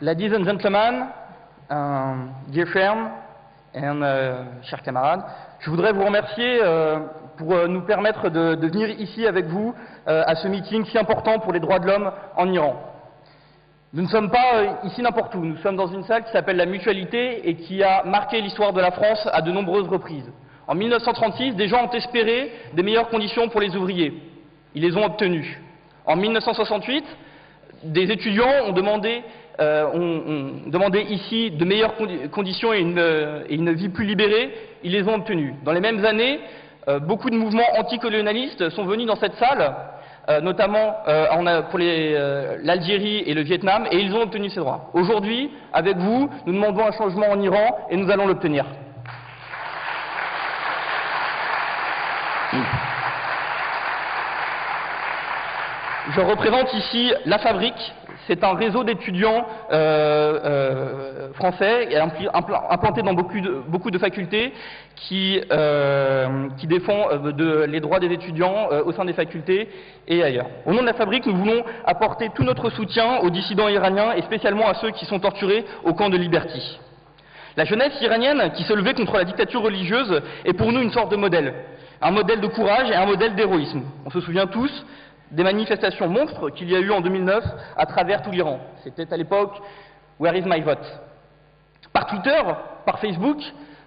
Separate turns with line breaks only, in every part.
Ladies and gentlemen, dear friends and chers camarades, je voudrais vous remercier pour nous permettre de venir ici avec vous à ce meeting si important pour les droits de l'homme en Iran. Nous ne sommes pas ici n'importe où, nous sommes dans une salle qui s'appelle la Mutualité et qui a marqué l'histoire de la France à de nombreuses reprises. En 1936, des gens ont espéré des meilleures conditions pour les ouvriers. Ils les ont obtenues. En 1968, des étudiants ont demandé ici de meilleures conditions et une vie plus libérée. Ils les ont obtenues. Dans les mêmes années, beaucoup de mouvements anticolonialistes sont venus dans cette salle, notamment pour l'Algérie et le Vietnam, et ils ont obtenu ces droits. Aujourd'hui, avec vous, nous demandons un changement en Iran et nous allons l'obtenir. Je représente ici La Fabrique. C'est un réseau d'étudiants français implanté dans beaucoup de facultés qui défend les droits des étudiants au sein des facultés et ailleurs. Au nom de La Fabrique, nous voulons apporter tout notre soutien aux dissidents iraniens et spécialement à ceux qui sont torturés au camp de Liberty. La jeunesse iranienne qui se levait contre la dictature religieuse est pour nous une sorte de modèle. Un modèle de courage et un modèle d'héroïsme. On se souvient tous des manifestations monstres qu'il y a eu en 2009 à travers tout l'Iran. C'était à l'époque « Where is my vote ?» Par Twitter, par Facebook,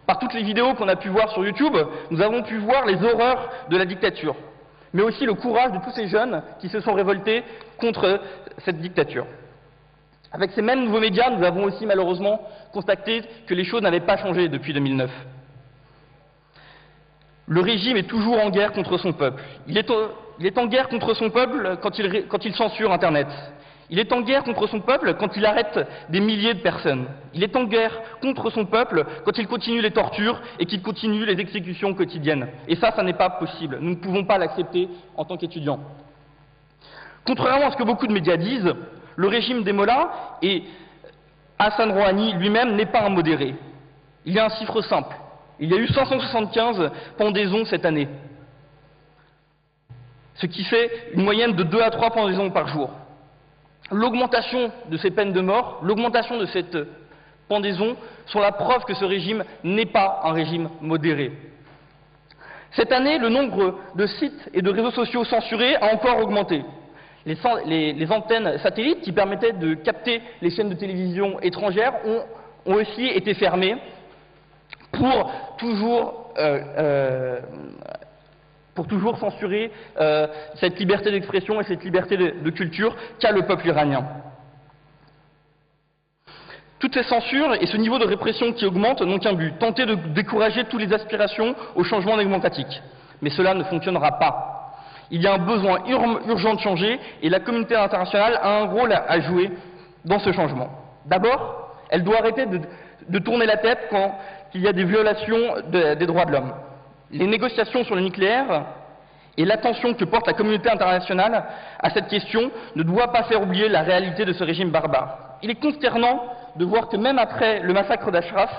par toutes les vidéos qu'on a pu voir sur YouTube, nous avons pu voir les horreurs de la dictature, mais aussi le courage de tous ces jeunes qui se sont révoltés contre cette dictature. Avec ces mêmes nouveaux médias, nous avons aussi malheureusement constaté que les choses n'avaient pas changé depuis 2009. Le régime est toujours en guerre contre son peuple. Il est en guerre contre son peuple quand il censure Internet. Il est en guerre contre son peuple quand il arrête des milliers de personnes. Il est en guerre contre son peuple quand il continue les tortures et qu'il continue les exécutions quotidiennes. Et ça n'est pas possible. Nous ne pouvons pas l'accepter en tant qu'étudiants. Contrairement à ce que beaucoup de médias disent, le régime des mollahs et Hassan Rouhani lui-même n'est pas un modéré. Il y a un chiffre simple. Il y a eu 575 pendaisons cette année, ce qui fait une moyenne de 2 à 3 pendaisons par jour. L'augmentation de ces peines de mort, l'augmentation de cette pendaison sont la preuve que ce régime n'est pas un régime modéré. Cette année, le nombre de sites et de réseaux sociaux censurés a encore augmenté. Les antennes satellites qui permettaient de capter les chaînes de télévision étrangères ont aussi été fermées pour toujours censurer cette liberté d'expression et cette liberté de culture qu'a le peuple iranien. Toutes ces censures et ce niveau de répression qui augmente n'ont qu'un but, tenter de décourager toutes les aspirations au changement démocratique. Mais cela ne fonctionnera pas. Il y a un besoin urgent de changer et la communauté internationale a un rôle à jouer dans ce changement. D'abord, elle doit arrêter de tourner la tête quand il y a des violations des droits de l'homme. Les négociations sur le nucléaire et l'attention que porte la communauté internationale à cette question ne doivent pas faire oublier la réalité de ce régime barbare. Il est consternant de voir que même après le massacre d'Ashraf,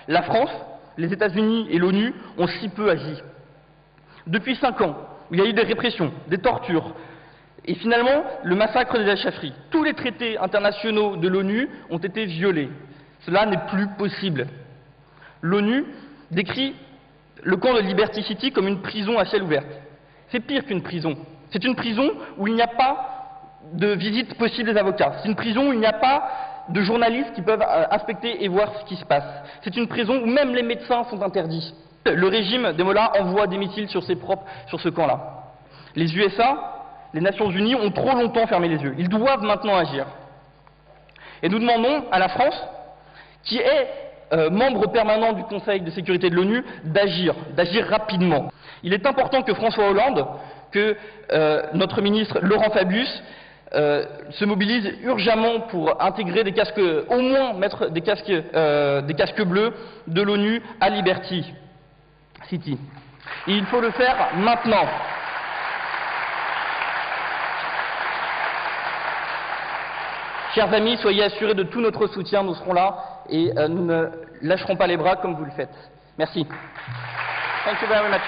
la France, les États-Unis et l'ONU ont si peu agi. Depuis 5 ans, où il y a eu des répressions, des tortures, et finalement le massacre des Al-Shafri, tous les traités internationaux de l'ONU ont été violés. Cela n'est plus possible. L'ONU décrit le camp de Liberty City comme une prison à ciel ouvert. C'est pire qu'une prison. C'est une prison où il n'y a pas de visite possible des avocats. C'est une prison où il n'y a pas de journalistes qui peuvent inspecter et voir ce qui se passe. C'est une prison où même les médecins sont interdits. Le régime des mollahs envoie des missiles sur ce camp-là. Les USA, les Nations Unies ont trop longtemps fermé les yeux. Ils doivent maintenant agir. Et nous demandons à la France, qui est membre permanent du Conseil de sécurité de l'ONU, d'agir rapidement. Il est important que François Hollande, que notre ministre Laurent Fabius se mobilise urgemment pour intégrer des casques, au moins mettre des casques bleus de l'ONU à Liberty City. Et il faut le faire maintenant. Chers amis, soyez assurés de tout notre soutien, nous serons là et nous ne lâcherons pas les bras comme vous le faites. Merci. Thank you very much.